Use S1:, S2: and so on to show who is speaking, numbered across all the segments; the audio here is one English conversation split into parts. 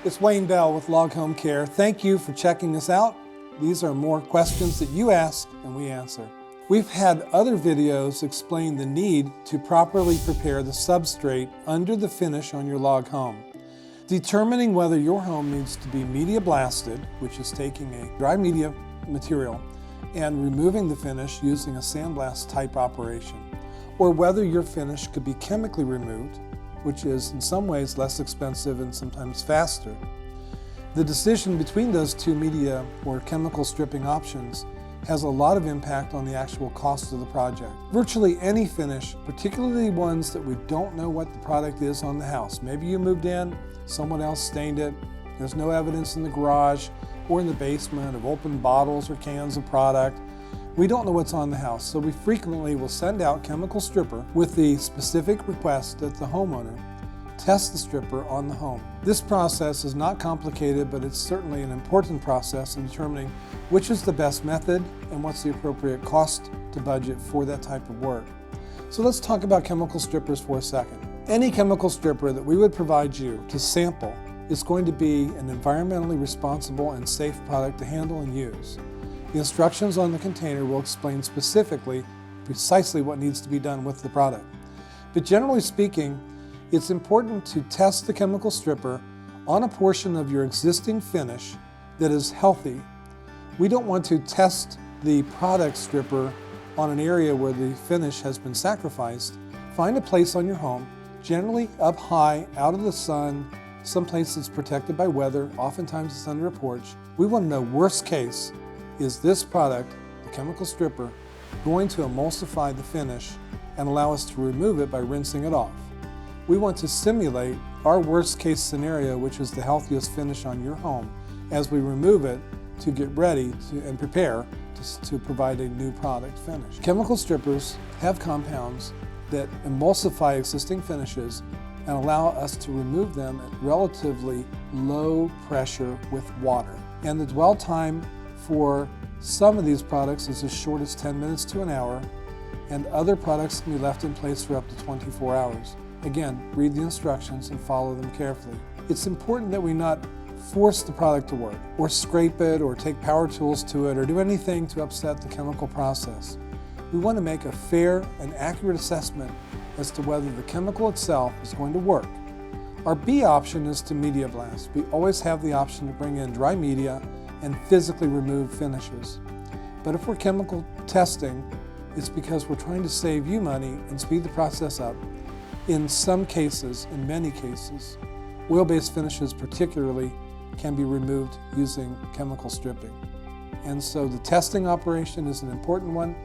S1: It's Wayne Bell with Log Home Care. Thank you for checking us out. These are more questions that you ask and we answer. We've had other videos explain the need to properly prepare the substrate under the finish on your log home. Determining whether your home needs to be media blasted, which is taking a dry media material and removing the finish using a sandblast type operation, or whether your finish could be chemically removed, which is in some ways less expensive and sometimes faster. The decision between those two media or chemical stripping options has a lot of impact on the actual cost of the project. Virtually any finish, particularly ones that we don't know what the product is on the house. Maybe you moved in, someone else stained it, there's no evidence in the garage or in the basement of open bottles or cans of product. We don't know what's on the house, so we frequently will send out chemical stripper with the specific request that the homeowner test the stripper on the home. This process is not complicated, but it's certainly an important process in determining which is the best method and what's the appropriate cost to budget for that type of work. So let's talk about chemical strippers for a second. Any chemical stripper that we would provide you to sample is going to be an environmentally responsible and safe product to handle and use. The instructions on the container will explain specifically precisely what needs to be done with the product. But generally speaking, it's important to test the chemical stripper on a portion of your existing finish that is healthy. We don't want to test the product stripper on an area where the finish has been sacrificed. Find a place on your home, generally up high, out of the sun, someplace that's protected by weather, oftentimes it's under a porch. We want to know, worst case, is this product, the chemical stripper, going to emulsify the finish and allow us to remove it by rinsing it off? We want to simulate our worst case scenario, which is the healthiest finish on your home, as we remove it to get ready and prepare to provide a new product finish. Chemical strippers have compounds that emulsify existing finishes and allow us to remove them at relatively low pressure with water. And the dwell time for some of these products is as short as 10 minutes to an hour, and other products can be left in place for up to 24 hours. Again, read the instructions and follow them carefully. It's important that we not force the product to work, or scrape it, or take power tools to it, or do anything to upset the chemical process. We want to make a fair and accurate assessment as to whether the chemical itself is going to work. Our B option is to media blast. We always have the option to bring in dry media and physically remove finishes. But if we're chemical testing, it's because we're trying to save you money and speed the process up. In some cases, in many cases, oil-based finishes particularly can be removed using chemical stripping. And so the testing operation is an important one.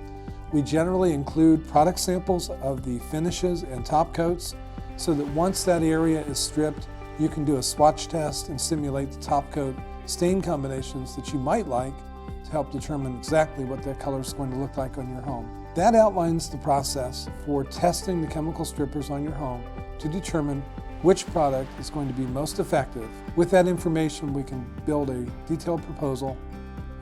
S1: We generally include product samples of the finishes and top coats so that once that area is stripped, you can do a swatch test and simulate the top coat stain combinations that you might like to help determine exactly what that color is going to look like on your home. That outlines the process for testing the chemical strippers on your home to determine which product is going to be most effective. With that information, we can build a detailed proposal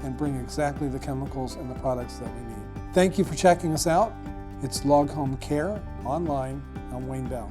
S1: and bring exactly the chemicals and the products that we need. Thank you for checking us out. It's Log Home Care online. I'm Wayne Bell.